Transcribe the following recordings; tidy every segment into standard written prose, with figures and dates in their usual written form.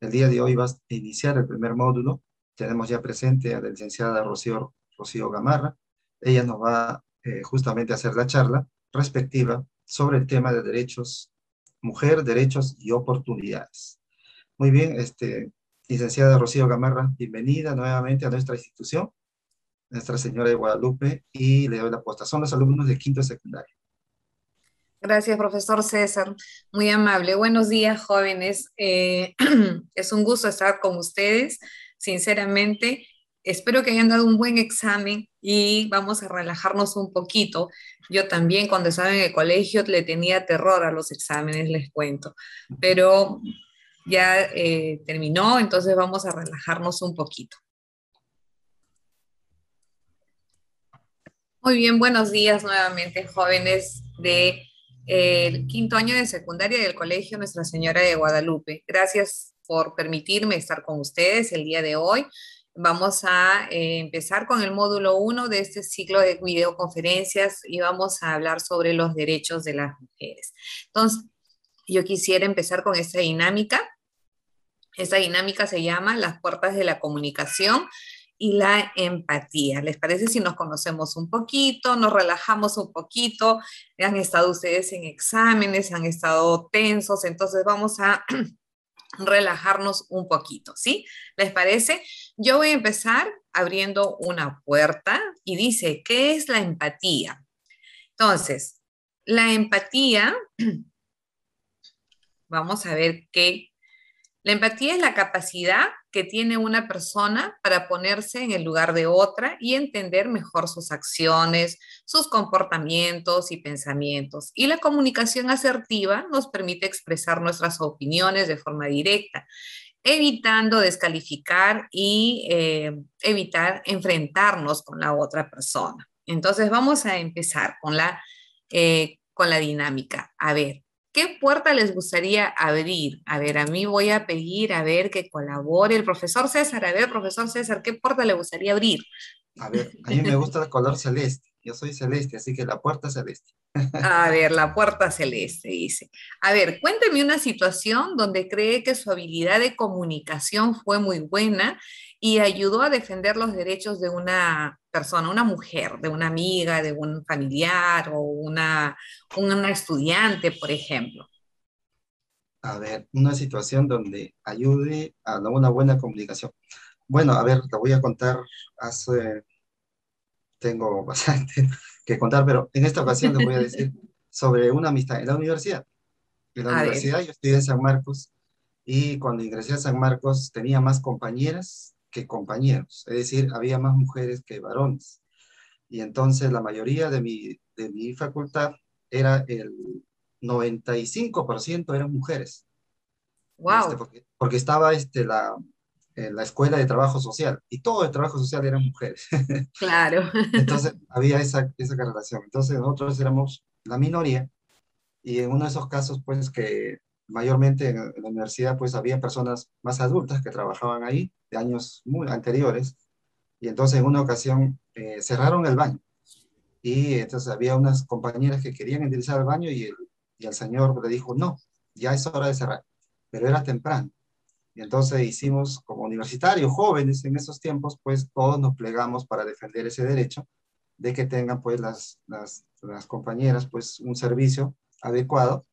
El día de hoy va a iniciar el primer módulo. Tenemos ya presente a la licenciada Rocío Gamarra. Ella nos va justamente a hacer la charla respectiva sobre el tema de derechos, mujer, derechos y oportunidades. Muy bien, licenciada Rocío Gamarra, bienvenida nuevamente a nuestra institución, Nuestra Señora de Guadalupe, y le doy la posta. Son los alumnos de quinto de secundaria. Gracias, profesor César. Muy amable. Buenos días, jóvenes. Es un gusto estar con ustedes. Sinceramente, espero que hayan dado un buen examen y vamos a relajarnos un poquito. Yo también, cuando estaba en el colegio, le tenía terror a los exámenes, les cuento. Pero ya terminó, entonces vamos a relajarnos un poquito. Muy bien, buenos días nuevamente, jóvenes de el quinto año de secundaria del Colegio Nuestra Señora de Guadalupe. Gracias por permitirme estar con ustedes el día de hoy. Vamos a empezar con el módulo uno de este ciclo de videoconferencias y vamos a hablar sobre los derechos de las mujeres. Entonces, yo quisiera empezar con esta dinámica. Esta dinámica se llama las puertas de la comunicación y la empatía. ¿Les parece si nos conocemos un poquito, nos relajamos un poquito? Han estado ustedes en exámenes, han estado tensos, entonces vamos a relajarnos un poquito, ¿sí? ¿Les parece? Yo voy a empezar abriendo una puerta y dice, ¿qué es la empatía? Entonces, la empatía, vamos a ver qué. La empatía es la capacidad que tiene una persona para ponerse en el lugar de otra y entender mejor sus acciones, sus comportamientos y pensamientos. Y la comunicación asertiva nos permite expresar nuestras opiniones de forma directa, evitando descalificar y evitar enfrentarnos con la otra persona. Entonces vamos a empezar con la dinámica. A ver, ¿qué puerta les gustaría abrir? A ver, a mí voy a pedir, a ver, que colabore el profesor César. A ver, profesor César, ¿qué puerta le gustaría abrir? A ver, a mí me gusta el color celeste. Yo soy celeste, así que la puerta celeste. A ver, la puerta celeste, dice. A ver, cuénteme una situación donde cree que su habilidad de comunicación fue muy buena y ayudó a defender los derechos de una persona, una mujer, de una amiga, de un familiar o una estudiante, por ejemplo. A ver, una situación donde ayude a una buena comunicación. Bueno, a ver, te voy a contar, tengo bastante que contar, pero en esta ocasión les voy a decir sobre una amistad en la universidad. En la A ver, universidad yo estudié en San Marcos y cuando ingresé a San Marcos tenía más compañeras que compañeros, es decir, había más mujeres que varones. Y entonces la mayoría de mi facultad era el 95% eran mujeres. wow, Porque estaba la escuela de trabajo social y todo el trabajo social eran mujeres. claro. Entonces había esa correlación. Entonces nosotros éramos la minoría y en uno de esos casos, pues que mayormente en la universidad, pues había personas más adultas que trabajaban ahí de años muy anteriores y entonces en una ocasión cerraron el baño y entonces había unas compañeras que querían utilizar el baño y el señor le dijo, no, ya es hora de cerrar, pero era temprano. Y entonces hicimos, como universitarios, jóvenes en esos tiempos, pues todos nos plegamos para defender ese derecho de que tengan pues las compañeras pues un servicio adecuado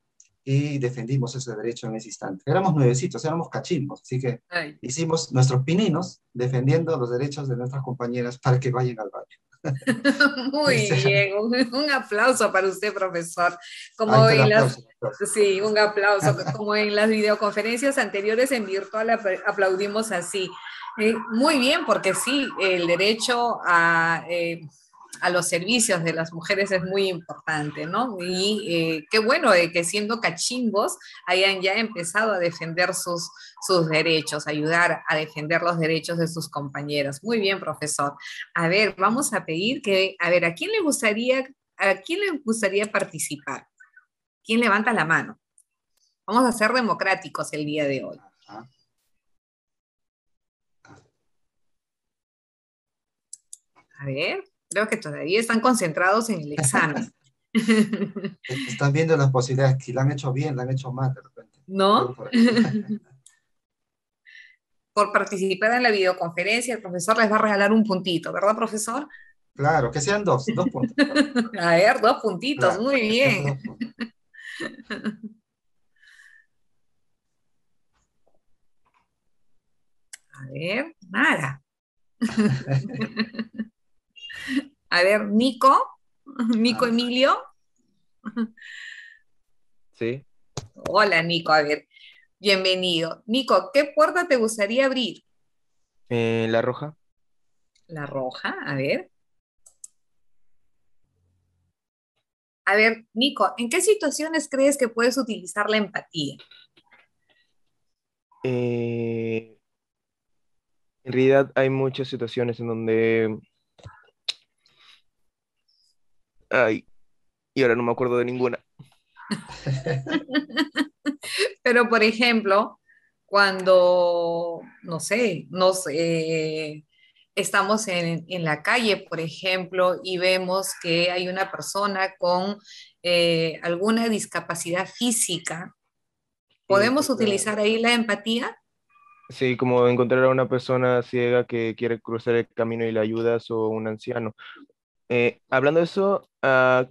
y defendimos ese derecho en ese instante. Éramos nuevecitos, éramos cachimbos, así que Ay. hicimos nuestros pininos defendiendo los derechos de nuestras compañeras para que vayan al baño. Muy bien, un aplauso para usted, profesor. Ahí Como está el en las, aplauso. El aplauso. sí, un aplauso. Como en las videoconferencias anteriores en virtual aplaudimos así. Muy bien, porque sí, el derecho a los servicios de las mujeres es muy importante, ¿no? Y qué bueno que siendo cachimbos hayan ya empezado a defender sus derechos, ayudar a defender los derechos de sus compañeros. Muy bien, profesor. A ver, vamos a pedir que, a ver, ¿a quién le gustaría participar? ¿Quién levanta la mano? Vamos a ser democráticos el día de hoy. Ah, ah. A ver, creo que todavía están concentrados en el examen. Están viendo las posibilidades, si la han hecho bien, la han hecho mal, de repente. ¿No? Algo por ahí. por participar en la videoconferencia, el profesor les va a regalar un puntito, ¿verdad, profesor? Claro, que sean dos puntos. A ver, 2 puntitos, Claro, muy que sean bien. 2 puntos. A ver, nada. A ver, Nico, Nico Ah, Emilio. Sí. Hola, Nico, a ver, bienvenido. Nico, ¿qué puerta te gustaría abrir? La roja. La roja, a ver. A ver, Nico, ¿en qué situaciones crees que puedes utilizar la empatía? Eh, en realidad hay muchas situaciones en donde... Ay, y ahora no me acuerdo de ninguna. Pero, por ejemplo, cuando, no sé, estamos en la calle, por ejemplo, y vemos que hay una persona con alguna discapacidad física, Sí, ¿podemos claro. utilizar ahí la empatía? Sí, como encontrar a una persona ciega que quiere cruzar el camino y le ayudas o un anciano. Hablando de eso, ahora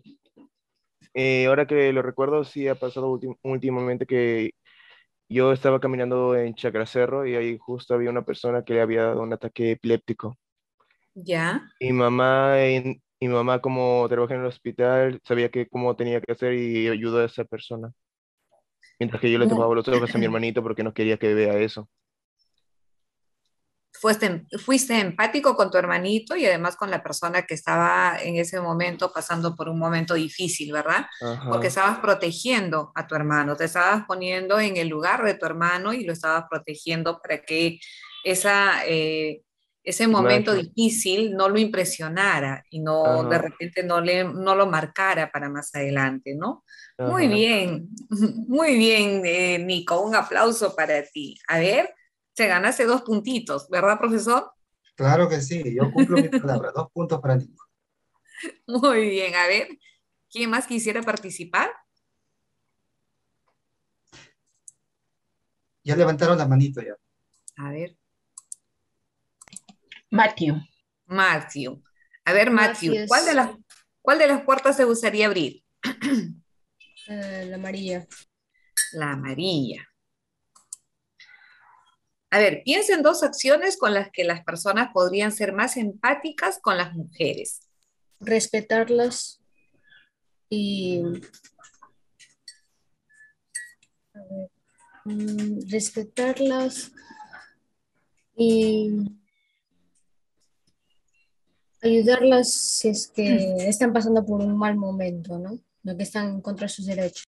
que lo recuerdo, sí ha pasado últimamente que yo estaba caminando en Chacracerro y ahí justo había una persona que le había dado un ataque epiléptico. Ya. Mi mamá, como trabaja en el hospital, sabía que cómo tenía que hacer y ayudó a esa persona. Mientras que yo le tapaba Mu- los ojos a mi hermanito porque no quería que vea eso. fuiste empático con tu hermanito y además con la persona que estaba en ese momento pasando por un momento difícil, ¿verdad? Porque Ajá, estabas protegiendo a tu hermano, te estabas poniendo en el lugar de tu hermano y lo estabas protegiendo para que esa, ese momento imagen. difícil no lo impresionara y no de Ajá, repente no lo marcara para más adelante, ¿no? ajá. Muy bien, Nico, un aplauso para ti. A ver. Se ganaste 2 puntitos, ¿verdad, profesor? claro que sí, yo cumplo mi palabra. 2 puntos para Nico. Muy bien, a ver, ¿quién más quisiera participar? Ya levantaron la manito ya. A ver, Matthew. Matthew. A ver, Matthew, Matthews, ¿cuál de las puertas te gustaría abrir? la amarilla. La amarilla. A ver, piensa en 2 acciones con las que las personas podrían ser más empáticas con las mujeres. Respetarlas y a ver, respetarlas y ayudarlas si es que están pasando por un mal momento, ¿no? No que están en contra de sus derechos.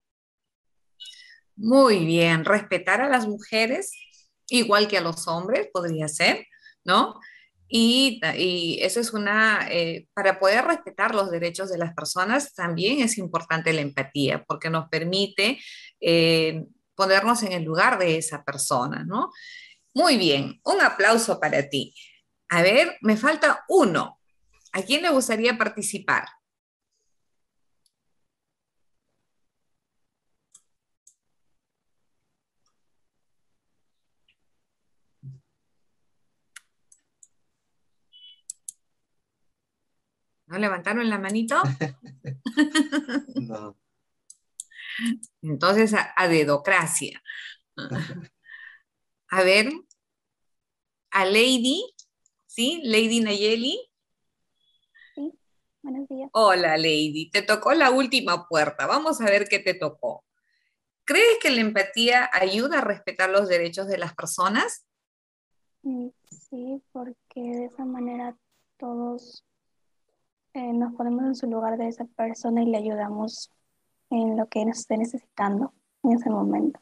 Muy bien, respetar a las mujeres igual que a los hombres podría ser, ¿no? Y eso es para poder respetar los derechos de las personas también es importante la empatía, porque nos permite ponernos en el lugar de esa persona, ¿no? Muy bien, un aplauso para ti. A ver, me falta uno. ¿A quién le gustaría participar? ¿No levantaron la manito? No. Entonces, a dedocracia. A ver, a Lady, ¿sí? Lady Nayeli. Sí, buenos días. Hola, Lady. Te tocó la última puerta. Vamos a ver qué te tocó. ¿Crees que la empatía ayuda a respetar los derechos de las personas? Sí, porque de esa manera todos nos ponemos en su lugar de esa persona y le ayudamos en lo que nos esté necesitando en ese momento.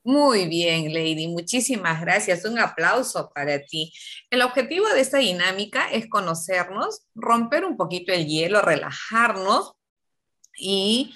Muy bien, Lady. Muchísimas gracias. Un aplauso para ti. El objetivo de esta dinámica es conocernos, romper un poquito el hielo, relajarnos y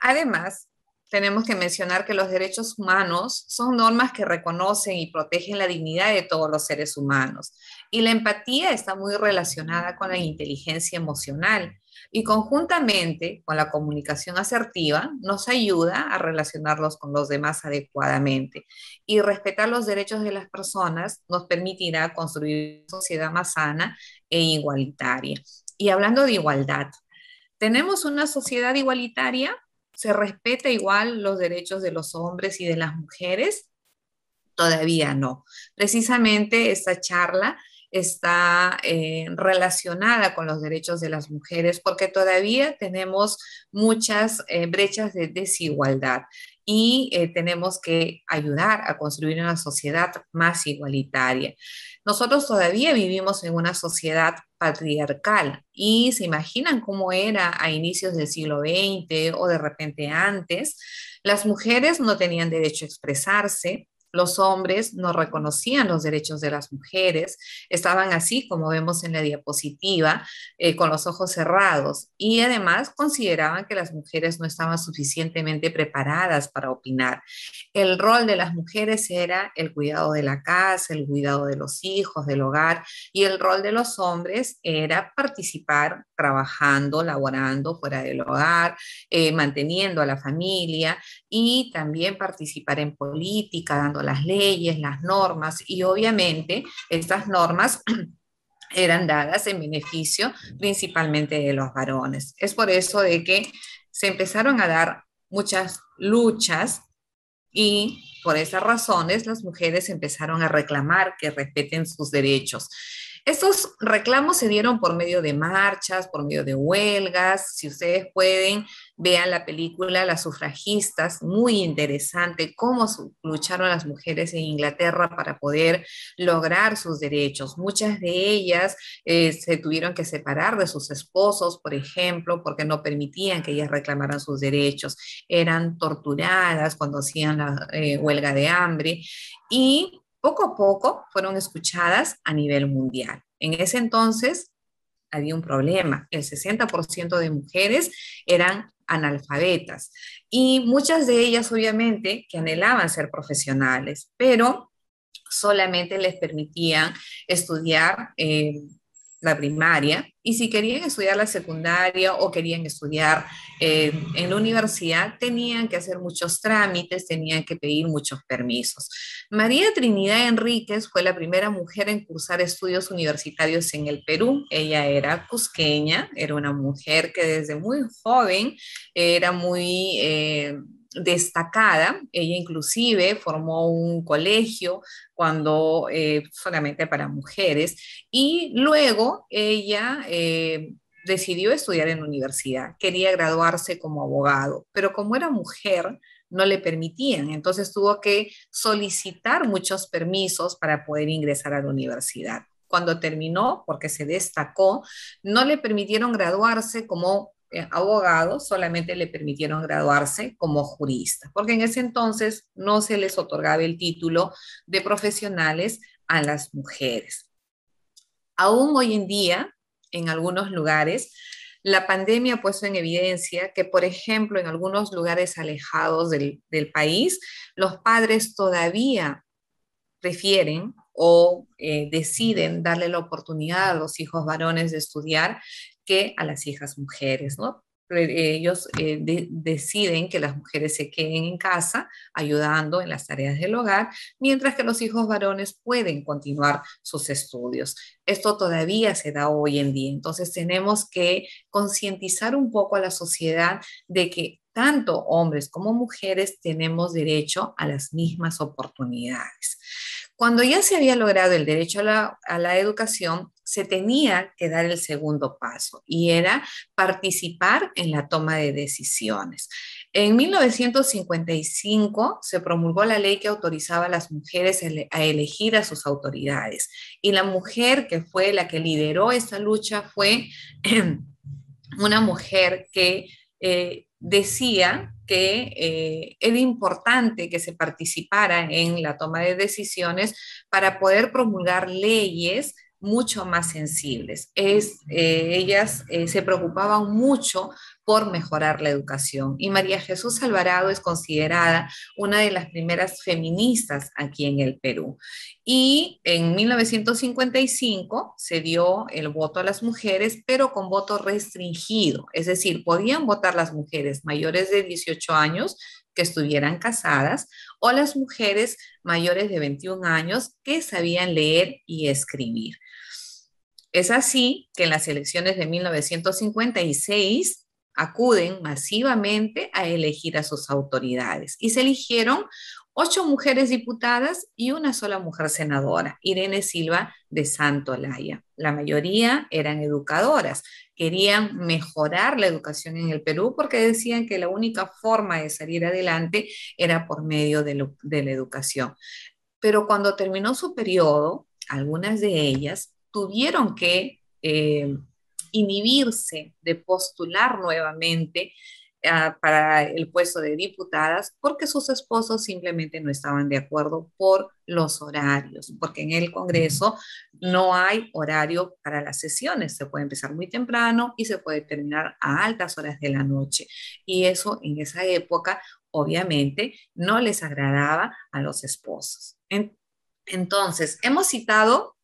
además tenemos que mencionar que los derechos humanos son normas que reconocen y protegen la dignidad de todos los seres humanos. Y la empatía está muy relacionada con la inteligencia emocional. Y conjuntamente con la comunicación asertiva nos ayuda a relacionarlos con los demás adecuadamente. Y respetar los derechos de las personas nos permitirá construir una sociedad más sana e igualitaria. Y hablando de igualdad, ¿tenemos una sociedad igualitaria? ¿Se respeta igual los derechos de los hombres y de las mujeres? Todavía no. Precisamente esta charla está relacionada con los derechos de las mujeres porque todavía tenemos muchas brechas de desigualdad y tenemos que ayudar a construir una sociedad más igualitaria. Nosotros todavía vivimos en una sociedad patriarcal y se imaginan cómo era a inicios del siglo XX o de repente antes. Las mujeres no tenían derecho a expresarse, los hombres no reconocían los derechos de las mujeres, estaban así, como vemos en la diapositiva, con los ojos cerrados y además consideraban que las mujeres no estaban suficientemente preparadas para opinar. El rol de las mujeres era el cuidado de la casa, el cuidado de los hijos, del hogar, y el rol de los hombres era participar trabajando, laborando fuera del hogar, manteniendo a la familia y también participar en política, dando las leyes, las normas y obviamente estas normas eran dadas en beneficio principalmente de los varones. Es por eso de que se empezaron a dar muchas luchas y por esas razones las mujeres empezaron a reclamar que respeten sus derechos. Estos reclamos se dieron por medio de marchas, por medio de huelgas. Si ustedes pueden, vean la película Las sufragistas, muy interesante cómo lucharon las mujeres en Inglaterra para poder lograr sus derechos. Muchas de ellas se tuvieron que separar de sus esposos, por ejemplo, porque no permitían que ellas reclamaran sus derechos. Eran torturadas cuando hacían la huelga de hambre y poco a poco fueron escuchadas a nivel mundial. En ese entonces había un problema. El 60% de mujeres eran analfabetas y muchas de ellas obviamente que anhelaban ser profesionales, pero solamente les permitían estudiar la primaria y si querían estudiar la secundaria o querían estudiar en la universidad, tenían que hacer muchos trámites, tenían que pedir muchos permisos. María Trinidad Enríquez fue la primera mujer en cursar estudios universitarios en el Perú. Ella era cusqueña, era una mujer que desde muy joven era muy destacada. Ella inclusive formó un colegio cuando solamente para mujeres y luego ella decidió estudiar en la universidad, quería graduarse como abogado, pero como era mujer no le permitían, entonces tuvo que solicitar muchos permisos para poder ingresar a la universidad. Cuando terminó, porque se destacó, no le permitieron graduarse como abogado, solamente le permitieron graduarse como jurista, porque en ese entonces no se les otorgaba el título de profesionales a las mujeres. Aún hoy en día, en algunos lugares, la pandemia ha puesto en evidencia que, por ejemplo, en algunos lugares alejados del país, los padres todavía prefieren o deciden darle la oportunidad a los hijos varones de estudiar que a las hijas mujeres, ¿no? Ellos deciden que las mujeres se queden en casa ayudando en las tareas del hogar, mientras que los hijos varones pueden continuar sus estudios. Esto todavía se da hoy en día, entonces tenemos que concientizar un poco a la sociedad de que tanto hombres como mujeres tenemos derecho a las mismas oportunidades. Cuando ya se había logrado el derecho a la educación, se tenía que dar el segundo paso y era participar en la toma de decisiones. En 1955 se promulgó la ley que autorizaba a las mujeres a elegir a sus autoridades y la mujer que fue la que lideró esta lucha fue una mujer que decía que era importante que se participara en la toma de decisiones para poder promulgar leyes mucho más sensibles. Ellas se preocupaban mucho por mejorar la educación. Y María Jesús Alvarado es considerada una de las primeras feministas aquí en el Perú. Y en 1955 se dio el voto a las mujeres, pero con voto restringido. Es decir, podían votar las mujeres mayores de 18 años que estuvieran casadas o las mujeres mayores de 21 años que sabían leer y escribir. Es así que en las elecciones de 1956 acuden masivamente a elegir a sus autoridades y se eligieron 8 mujeres diputadas y una sola mujer senadora, Irene Silva de Santolaya. La mayoría eran educadoras, querían mejorar la educación en el Perú porque decían que la única forma de salir adelante era por medio de la educación. Pero cuando terminó su periodo, algunas de ellas tuvieron que inhibirse de postular nuevamente para el puesto de diputadas porque sus esposos simplemente no estaban de acuerdo por los horarios, porque en el Congreso no hay horario para las sesiones, se puede empezar muy temprano y se puede terminar a altas horas de la noche, y eso en esa época obviamente no les agradaba a los esposos. Entonces, hemos citado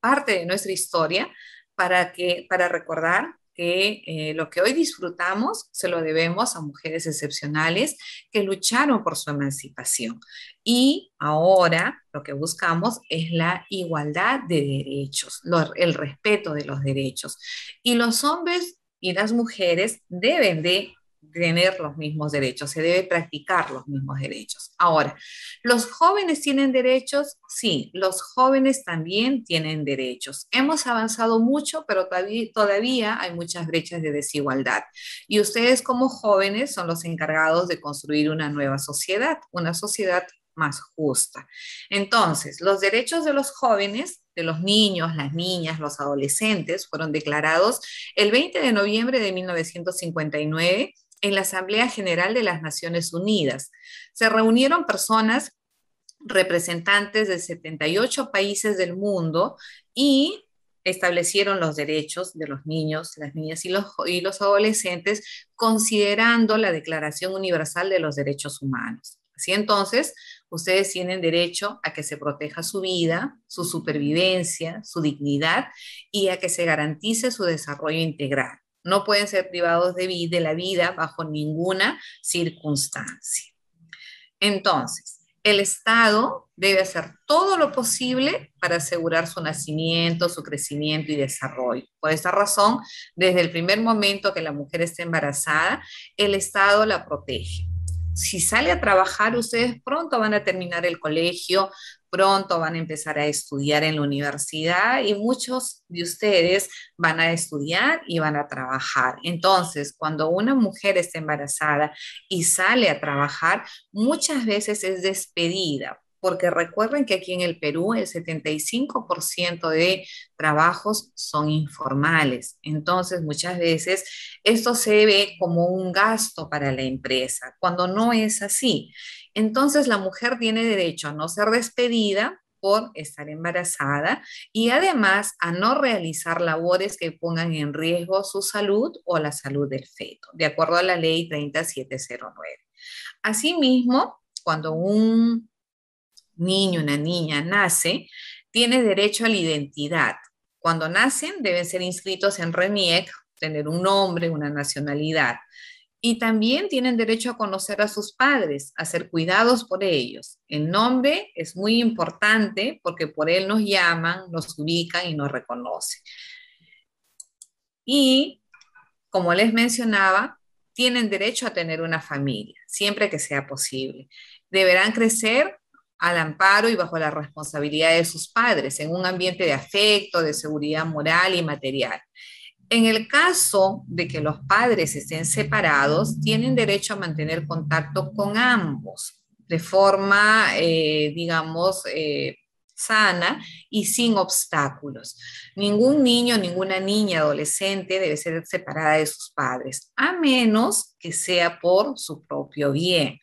parte de nuestra historia para recordar que lo que hoy disfrutamos se lo debemos a mujeres excepcionales que lucharon por su emancipación. Y ahora lo que buscamos es la igualdad de derechos, el respeto de los derechos. Y los hombres y las mujeres deben de tener los mismos derechos, se debe practicar los mismos derechos. Ahora, ¿los jóvenes tienen derechos? Sí, los jóvenes también tienen derechos. Hemos avanzado mucho, pero todavía hay muchas brechas de desigualdad. Y ustedes como jóvenes son los encargados de construir una nueva sociedad, una sociedad más justa. Entonces, los derechos de los jóvenes, de los niños, las niñas, los adolescentes, fueron declarados el 20 de noviembre de 1959 en la Asamblea General de las Naciones Unidas. Se reunieron personas representantes de 78 países del mundo y establecieron los derechos de los niños, las niñas y los adolescentes, considerando la Declaración Universal de los Derechos Humanos. Así entonces, ustedes tienen derecho a que se proteja su vida, su supervivencia, su dignidad y a que se garantice su desarrollo integral. No pueden ser privados de la vida bajo ninguna circunstancia. Entonces, el Estado debe hacer todo lo posible para asegurar su nacimiento, su crecimiento y desarrollo. Por esta razón, desde el primer momento que la mujer está embarazada, el Estado la protege. Si sale a trabajar, ustedes pronto van a terminar el colegio, pronto van a empezar a estudiar en la universidad y muchos de ustedes van a estudiar y van a trabajar. Entonces, cuando una mujer está embarazada y sale a trabajar, muchas veces es despedida, porque recuerden que aquí en el Perú el 75% de trabajos son informales. Entonces, muchas veces esto se ve como un gasto para la empresa, cuando no es así. Entonces, la mujer tiene derecho a no ser despedida por estar embarazada y además a no realizar labores que pongan en riesgo su salud o la salud del feto, de acuerdo a la ley 30709. Asimismo, cuando un niño, una niña nace, tiene derecho a la identidad. Cuando nacen deben ser inscritos en RENIEC, tener un nombre, una nacionalidad. Y también tienen derecho a conocer a sus padres, a ser cuidados por ellos. El nombre es muy importante porque por él nos llaman, nos ubican y nos reconocen. Y, como les mencionaba, tienen derecho a tener una familia, siempre que sea posible. Deberán crecer al amparo y bajo la responsabilidad de sus padres, en un ambiente de afecto, de seguridad moral y material. En el caso de que los padres estén separados, tienen derecho a mantener contacto con ambos de forma, sana y sin obstáculos. Ningún niño, ninguna niña, adolescente debe ser separada de sus padres, a menos que sea por su propio bien.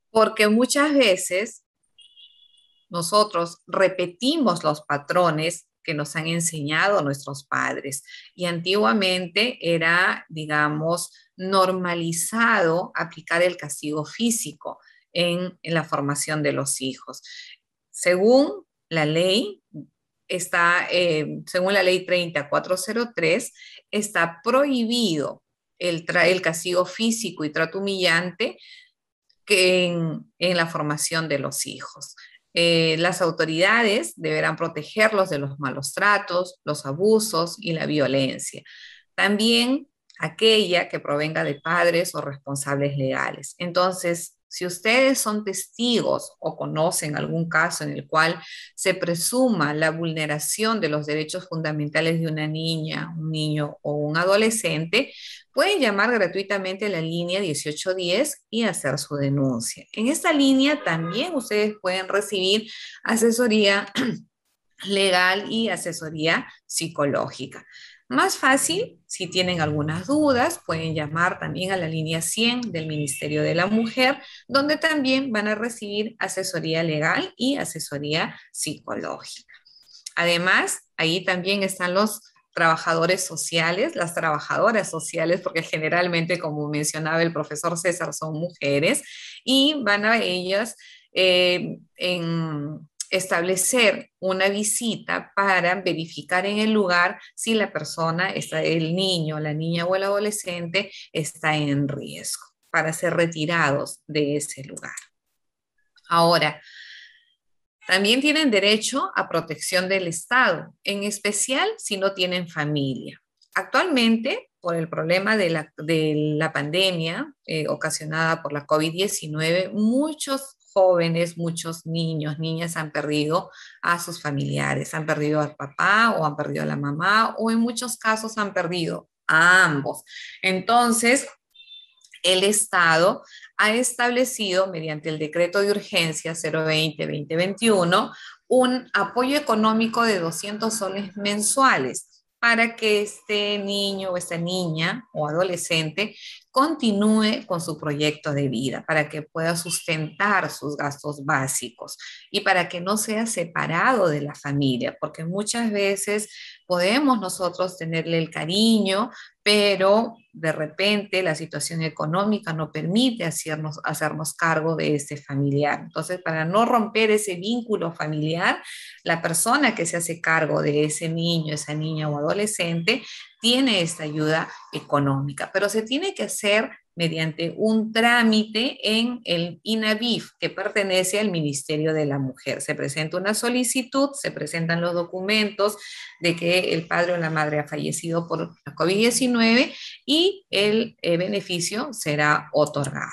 Porque muchas veces nosotros repetimos los patrones que nos han enseñado nuestros padres. Y antiguamente era, digamos, normalizado aplicar el castigo físico en la formación de los hijos. Según la ley, según la ley 30403, está prohibido el castigo físico y trato humillante en la formación de los hijos. Las autoridades deberán protegerlos de los malos tratos, los abusos y la violencia. También aquella que provenga de padres o responsables legales. Entonces, si ustedes son testigos o conocen algún caso en el cual se presuma la vulneración de los derechos fundamentales de una niña, un niño o un adolescente, pueden llamar gratuitamente a la línea 1810 y hacer su denuncia. En esta línea también ustedes pueden recibir asesoría legal y asesoría psicológica. Más fácil, si tienen algunas dudas, pueden llamar también a la línea 100 del Ministerio de la Mujer, donde también van a recibir asesoría legal y asesoría psicológica. Además, ahí también están los trabajadores sociales, las trabajadoras sociales, porque generalmente, como mencionaba el profesor César, son mujeres, y van a ellas establecer una visita para verificar en el lugar si la persona, el niño, la niña o el adolescente está en riesgo para ser retirados de ese lugar. Ahora, también tienen derecho a protección del Estado, en especial si no tienen familia. Actualmente, por el problema de la pandemia ocasionada por la COVID-19, muchos jóvenes, muchos niños, niñas han perdido a sus familiares, han perdido al papá o han perdido a la mamá o en muchos casos han perdido a ambos. Entonces, el Estado ha establecido mediante el decreto de urgencia 020-2021 un apoyo económico de 200 soles mensuales para que este niño o esta niña o adolescente continúe con su proyecto de vida, para que pueda sustentar sus gastos básicos y para que no sea separado de la familia, porque muchas veces podemos nosotros tenerle el cariño, pero de repente la situación económica no permite hacernos cargo de ese familiar. Entonces, para no romper ese vínculo familiar, la persona que se hace cargo de ese niño, esa niña o adolescente tiene esta ayuda económica, pero se tiene que hacer mediante un trámite en el INAVIF, que pertenece al Ministerio de la Mujer. Se presenta una solicitud, se presentan los documentos de que el padre o la madre ha fallecido por la COVID-19 y el beneficio será otorgado.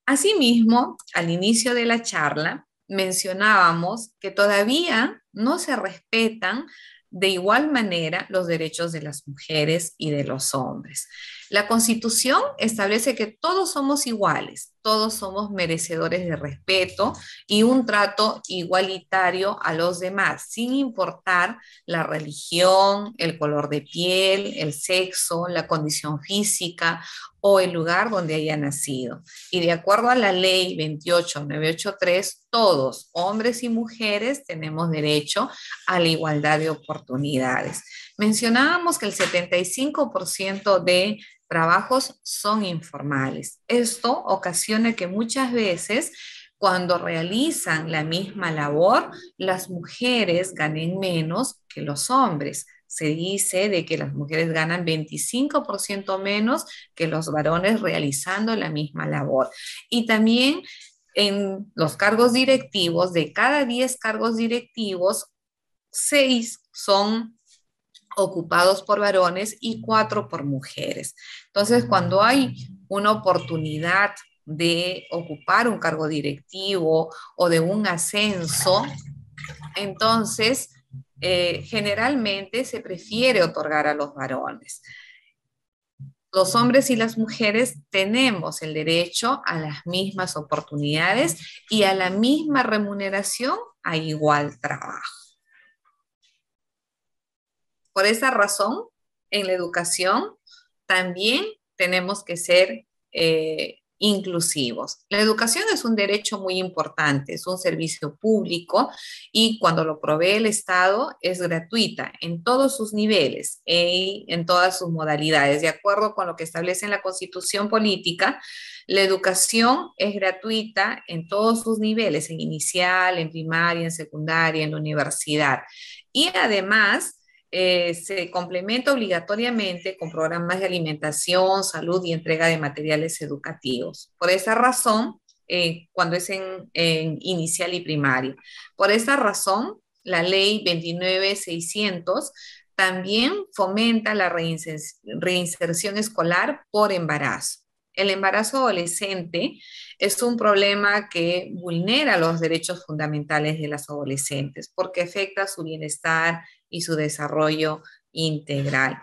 Asimismo, al inicio de la charla, mencionábamos que todavía no se respetan de igual manera los derechos de las mujeres y de los hombres. La Constitución establece que todos somos iguales, todos somos merecedores de respeto y un trato igualitario a los demás, sin importar la religión, el color de piel, el sexo, la condición física o el lugar donde haya nacido. Y de acuerdo a la ley 28983, todos, hombres y mujeres, tenemos derecho a la igualdad de oportunidades. Mencionábamos que el 75% de trabajos son informales. Esto ocasiona que muchas veces cuando realizan la misma labor, las mujeres ganen menos que los hombres. Se dice de que las mujeres ganan 25% menos que los varones realizando la misma labor. Y también en los cargos directivos, de cada 10 cargos directivos, 6 son ocupados por varones y 4 por mujeres. Entonces, cuando hay una oportunidad de ocupar un cargo directivo o de un ascenso, entonces generalmente se prefiere otorgar a los varones. Los hombres y las mujeres tenemos el derecho a las mismas oportunidades y a la misma remuneración a igual trabajo. Por esa razón, en la educación también tenemos que ser inclusivos. La educación es un derecho muy importante, es un servicio público y cuando lo provee el Estado es gratuita en todos sus niveles y en todas sus modalidades. De acuerdo con lo que establece en la Constitución Política, la educación es gratuita en todos sus niveles, en inicial, en primaria, en secundaria, en la universidad. Y además, se complementa obligatoriamente con programas de alimentación, salud y entrega de materiales educativos. Por esa razón, cuando es en inicial y primaria. Por esa razón, la ley 29600 también fomenta la reinserción escolar por embarazo. El embarazo adolescente es un problema que vulnera los derechos fundamentales de las adolescentes porque afecta su bienestar y su desarrollo integral.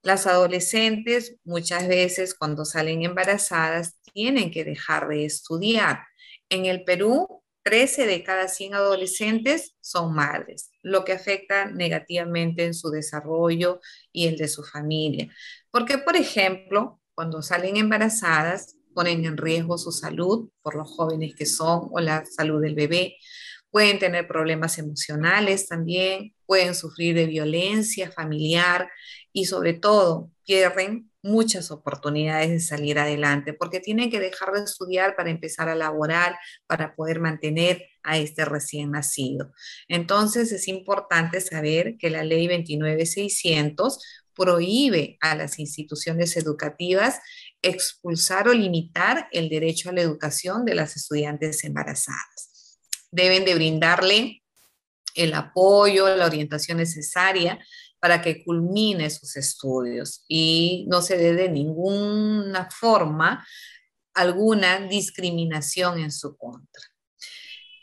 Las adolescentes muchas veces cuando salen embarazadas tienen que dejar de estudiar. En el Perú, 13 de cada 100 adolescentes son madres, lo que afecta negativamente en su desarrollo y el de su familia. Porque, por ejemplo, cuando salen embarazadas, ponen en riesgo su salud por los jóvenes que son o la salud del bebé. Pueden tener problemas emocionales también, pueden sufrir de violencia familiar y sobre todo pierden muchas oportunidades de salir adelante porque tienen que dejar de estudiar para empezar a laborar, para poder mantener a este recién nacido. Entonces es importante saber que la ley 29600 prohíbe a las instituciones educativas expulsar o limitar el derecho a la educación de las estudiantes embarazadas. Deben de brindarle el apoyo, la orientación necesaria para que culmine sus estudios y no se dé de ninguna forma alguna discriminación en su contra.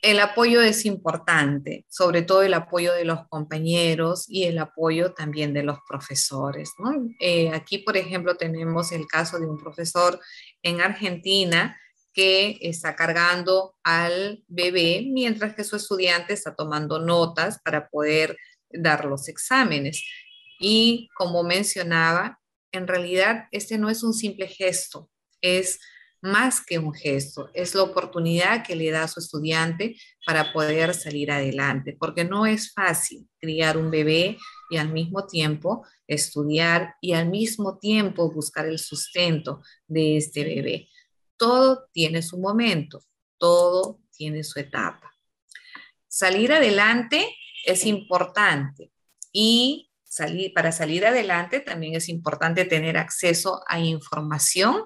El apoyo es importante, sobre todo el apoyo de los compañeros y el apoyo también de los profesores, ¿no? Aquí, por ejemplo, tenemos el caso de un profesor en Argentina que está cargando al bebé mientras que su estudiante está tomando notas para poder dar los exámenes. Y como mencionaba, en realidad este no es un simple gesto, es más que un gesto, es la oportunidad que le da a su estudiante para poder salir adelante, porque no es fácil criar un bebé y al mismo tiempo estudiar y al mismo tiempo buscar el sustento de este bebé. Todo tiene su momento, todo tiene su etapa. Salir adelante es importante y para salir adelante también es importante tener acceso a información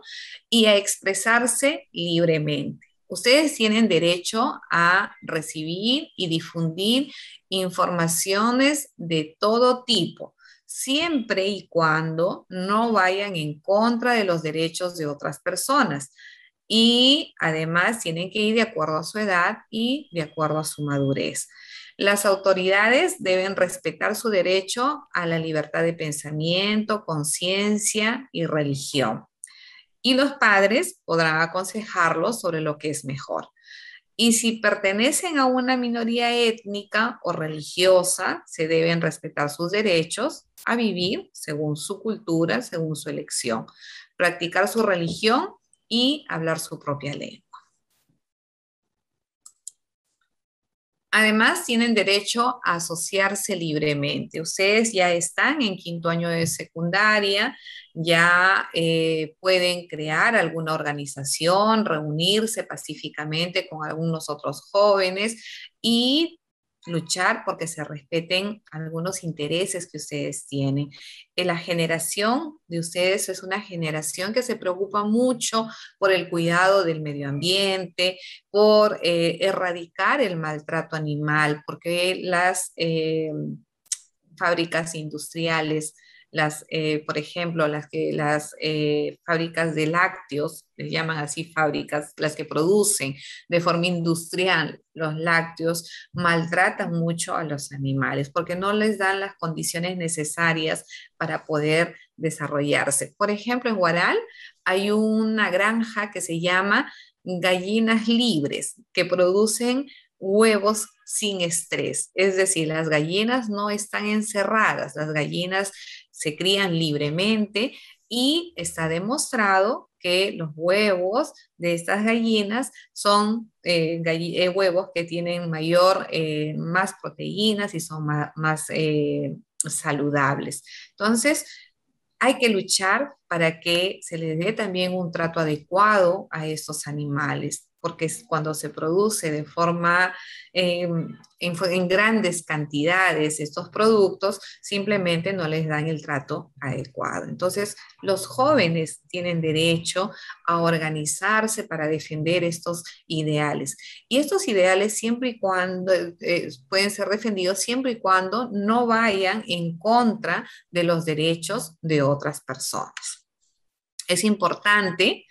y a expresarse libremente. Ustedes tienen derecho a recibir y difundir informaciones de todo tipo, siempre y cuando no vayan en contra de los derechos de otras personas. Y además tienen que ir de acuerdo a su edad y de acuerdo a su madurez. Las autoridades deben respetar su derecho a la libertad de pensamiento, conciencia y religión. Y los padres podrán aconsejarlos sobre lo que es mejor. Y si pertenecen a una minoría étnica o religiosa, se deben respetar sus derechos a vivir según su cultura, según su elección, practicar su religión y hablar su propia lengua. Además, tienen derecho a asociarse libremente. Ustedes ya están en quinto año de secundaria, ya pueden crear alguna organización, reunirse pacíficamente con algunos otros jóvenes y luchar porque se respeten algunos intereses que ustedes tienen. La generación de ustedes es una generación que se preocupa mucho por el cuidado del medio ambiente, por erradicar el maltrato animal, porque las fábricas industriales, por ejemplo, las fábricas de lácteos, les llaman así fábricas, las que producen de forma industrial los lácteos, maltratan mucho a los animales porque no les dan las condiciones necesarias para poder desarrollarse. Por ejemplo, en Huaral hay una granja que se llama gallinas libres que producen huevos sin estrés, es decir, las gallinas no están encerradas, las gallinas se crían libremente y está demostrado que los huevos de estas gallinas son huevos que tienen más proteínas y son más saludables. Entonces, hay que luchar para que se les dé también un trato adecuado a estos animales, porque cuando se produce de forma en grandes cantidades estos productos, simplemente no les dan el trato adecuado. Entonces, los jóvenes tienen derecho a organizarse para defender estos ideales. Y estos ideales siempre y cuando pueden ser defendidos siempre y cuando no vayan en contra de los derechos de otras personas. Es importante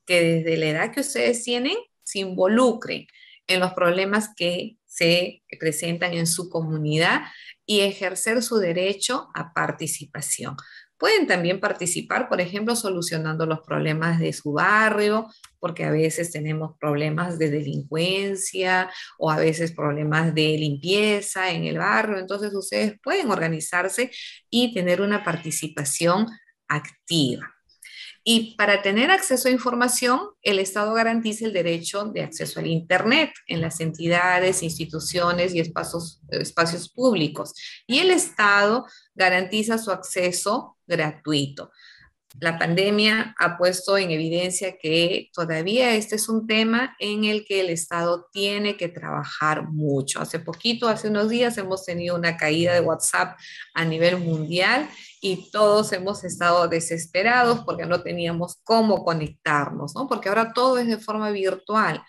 que desde la edad que ustedes tienen se involucren en los problemas que se presentan en su comunidad y ejercer su derecho a participación. Pueden también participar, por ejemplo, solucionando los problemas de su barrio, porque a veces tenemos problemas de delincuencia o a veces problemas de limpieza en el barrio. Entonces, ustedes pueden organizarse y tener una participación activa. Y para tener acceso a información, el Estado garantiza el derecho de acceso al Internet en las entidades, instituciones y espacios públicos. Y el Estado garantiza su acceso gratuito. La pandemia ha puesto en evidencia que todavía este es un tema en el que el Estado tiene que trabajar mucho. Hace unos días hemos tenido una caída de WhatsApp a nivel mundial y todos hemos estado desesperados porque no teníamos cómo conectarnos, ¿no? Porque ahora todo es de forma virtual.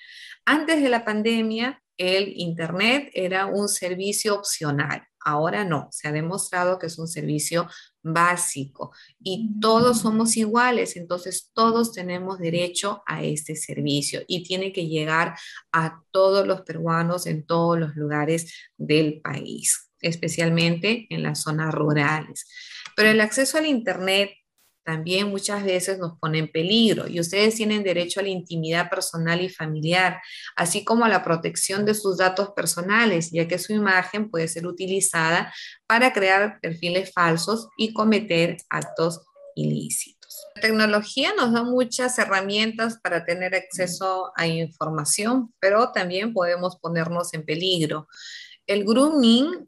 Antes de la pandemia, el Internet era un servicio opcional. Ahora no, se ha demostrado que es un servicio básico y todos somos iguales, entonces todos tenemos derecho a este servicio y tiene que llegar a todos los peruanos en todos los lugares del país, especialmente en las zonas rurales. Pero el acceso al Internet también muchas veces nos pone en peligro y ustedes tienen derecho a la intimidad personal y familiar, así como a la protección de sus datos personales, ya que su imagen puede ser utilizada para crear perfiles falsos y cometer actos ilícitos. La tecnología nos da muchas herramientas para tener acceso a información, pero también podemos ponernos en peligro. El grooming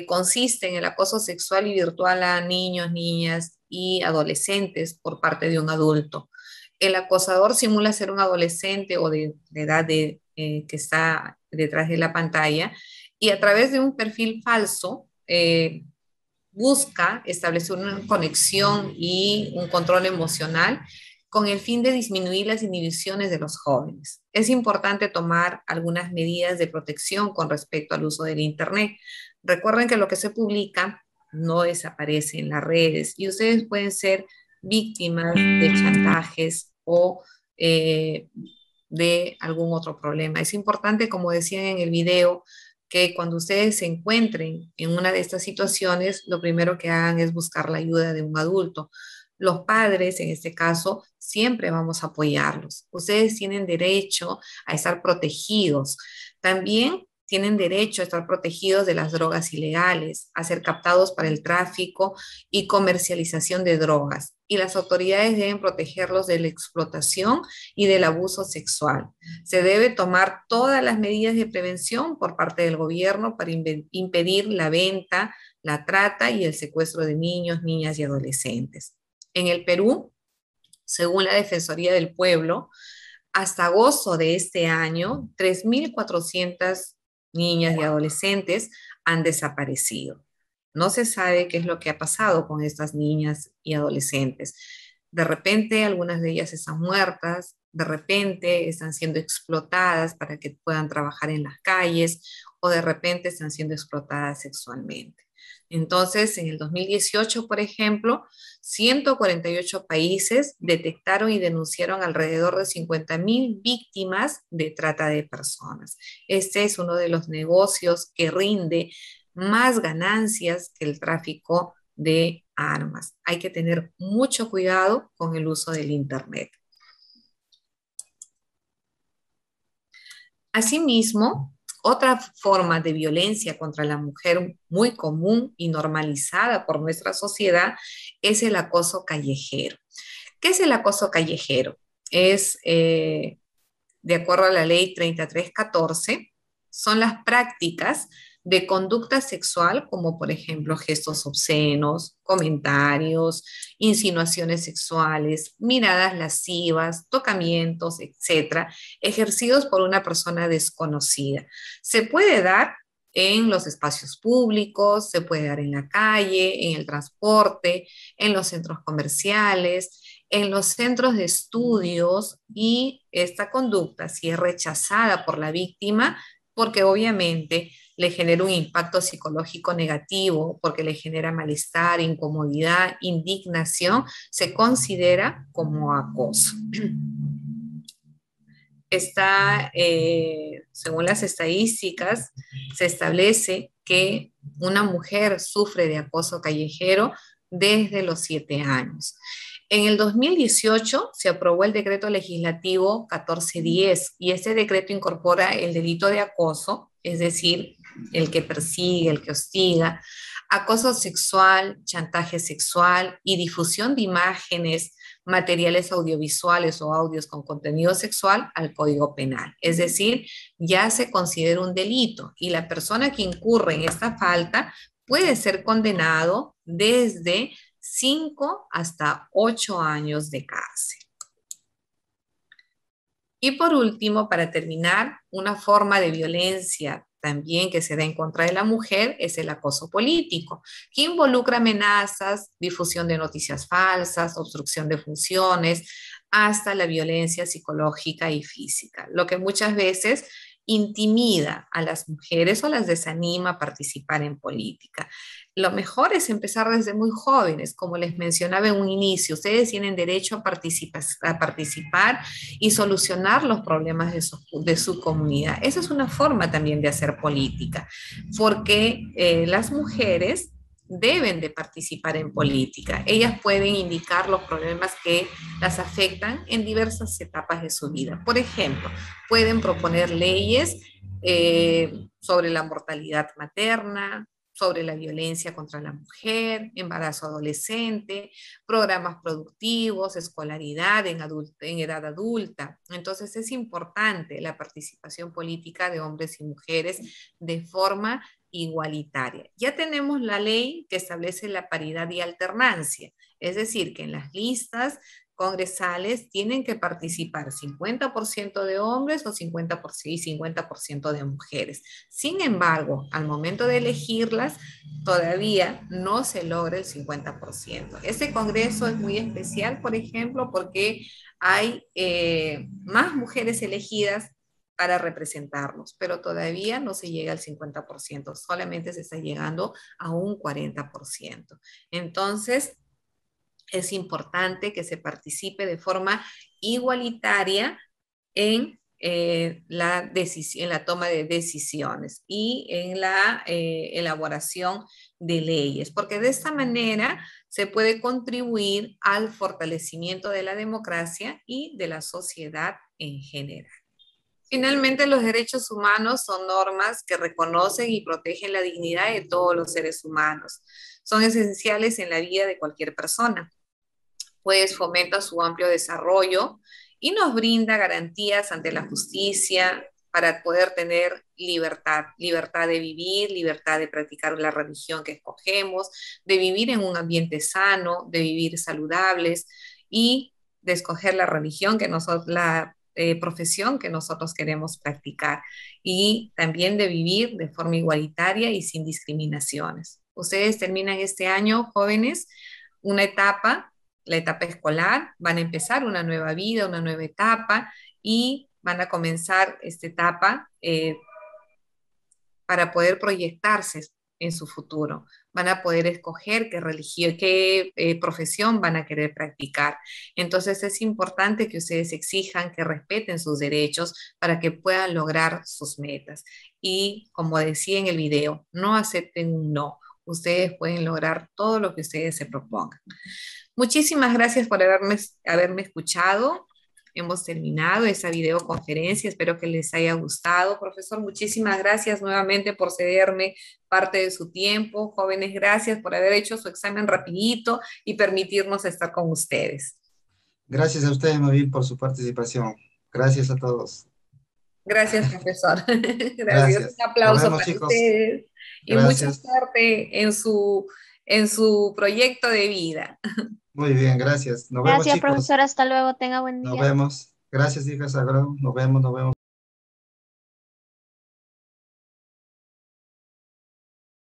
consiste en el acoso sexual y virtual a niños, niñas y adolescentes por parte de un adulto. El acosador simula ser un adolescente o de edad que está detrás de la pantalla y a través de un perfil falso busca establecer una conexión y un control emocional con el fin de disminuir las inhibiciones de los jóvenes. Es importante tomar algunas medidas de protección con respecto al uso del Internet. Recuerden que lo que se publica no desaparece en las redes y ustedes pueden ser víctimas de chantajes o de algún otro problema. Es importante, como decían en el video, que cuando ustedes se encuentren en una de estas situaciones, lo primero que hagan es buscar la ayuda de un adulto. Los padres, en este caso, siempre vamos a apoyarlos. Ustedes tienen derecho a estar protegidos. También tienen derecho a estar protegidos de las drogas ilegales, a ser captados para el tráfico y comercialización de drogas. Y las autoridades deben protegerlos de la explotación y del abuso sexual. Se debe tomar todas las medidas de prevención por parte del gobierno para impedir la venta, la trata y el secuestro de niños, niñas y adolescentes. En el Perú, según la Defensoría del Pueblo, hasta agosto de este año, 3.400 niñas y adolescentes han desaparecido. No se sabe qué es lo que ha pasado con estas niñas y adolescentes. De repente, algunas de ellas están muertas, de repente están siendo explotadas para que puedan trabajar en las calles o de repente están siendo explotadas sexualmente. Entonces, en el 2018, por ejemplo, 148 países detectaron y denunciaron alrededor de 50.000 víctimas de trata de personas. Este es uno de los negocios que rinde más ganancias que el tráfico de armas. Hay que tener mucho cuidado con el uso del Internet. Asimismo, otra forma de violencia contra la mujer muy común y normalizada por nuestra sociedad es el acoso callejero. ¿Qué es el acoso callejero? es, de acuerdo a la ley 3314, son las prácticas de conducta sexual, como por ejemplo gestos obscenos, comentarios, insinuaciones sexuales, miradas lascivas, tocamientos, etcétera, ejercidos por una persona desconocida. Se puede dar en los espacios públicos, se puede dar en la calle, en el transporte, en los centros comerciales, en los centros de estudios, y esta conducta, si es rechazada por la víctima, porque obviamente le genera un impacto psicológico negativo, porque le genera malestar, incomodidad, indignación, se considera como acoso. Está, según las estadísticas, se establece que una mujer sufre de acoso callejero desde los 7 años. En el 2018 se aprobó el decreto legislativo 1410 y este decreto incorpora el delito de acoso, es decir, el que persigue, el que hostiga, acoso sexual, chantaje sexual y difusión de imágenes, materiales audiovisuales o audios con contenido sexual al Código Penal. Es decir, ya se considera un delito y la persona que incurre en esta falta puede ser condenado desde 5 hasta 8 años de cárcel. Y por último, para terminar, una forma de violencia también que se da en contra de la mujer es el acoso político, que involucra amenazas, difusión de noticias falsas, obstrucción de funciones, hasta la violencia psicológica y física, lo que muchas veces intimida a las mujeres o las desanima a participar en política. Lo mejor es empezar desde muy jóvenes, como les mencionaba en un inicio, ustedes tienen derecho a participar y solucionar los problemas de su comunidad. Esa es una forma también de hacer política, porque las mujeres deben de participar en política. Ellas pueden indicar los problemas que las afectan en diversas etapas de su vida. Por ejemplo, pueden proponer leyes sobre la mortalidad materna, sobre la violencia contra la mujer, embarazo adolescente, programas productivos, escolaridad en edad adulta. Entonces es importante la participación política de hombres y mujeres de forma igualitaria. Ya tenemos la ley que establece la paridad y alternancia, es decir, que en las listas congresales tienen que participar 50% de hombres o 50% y 50% de mujeres. Sin embargo, al momento de elegirlas, todavía no se logra el 50%. Este congreso es muy especial, por ejemplo, porque hay más mujeres elegidas para representarnos, pero todavía no se llega al 50%, solamente se está llegando a un 40%. Entonces, es importante que se participe de forma igualitaria en la toma de decisiones y en la elaboración de leyes, porque de esta manera se puede contribuir al fortalecimiento de la democracia y de la sociedad en general. Finalmente, los derechos humanos son normas que reconocen y protegen la dignidad de todos los seres humanos. Son esenciales en la vida de cualquier persona, pues fomenta su amplio desarrollo y nos brinda garantías ante la justicia para poder tener libertad, libertad de vivir, libertad de practicar la religión que escogemos, de vivir en un ambiente sano, de vivir saludables y de escoger la religión que nosotros, la profesión que nosotros queremos practicar, y también de vivir de forma igualitaria y sin discriminaciones. Ustedes terminan este año, jóvenes, una etapa, la etapa escolar, van a empezar una nueva vida, una nueva etapa, y van a comenzar esta etapa para poder proyectarse en su futuro. Van a poder escoger qué religión, qué profesión van a querer practicar. Entonces es importante que ustedes exijan que respeten sus derechos para que puedan lograr sus metas. Y como decía en el video, no acepten un no. Ustedes pueden lograr todo lo que ustedes se propongan. Muchísimas gracias por haberme escuchado. Hemos terminado esa videoconferencia. Espero que les haya gustado. Profesor, muchísimas gracias nuevamente por cederme parte de su tiempo. Jóvenes, gracias por haber hecho su examen rapidito y permitirnos estar con ustedes. Gracias a ustedes, muy bien, por su participación. Gracias a todos. Gracias, profesor. Gracias. Gracias. Un Nos aplauso vemos, para chicos. ustedes y mucha Gracias. suerte en su proyecto de vida. Muy bien, gracias. Nos vemos, Gracias, chicos. profesora. Hasta luego. Tenga buen Nos día. vemos. Gracias, hija Sagrado. Nos vemos, nos vemos.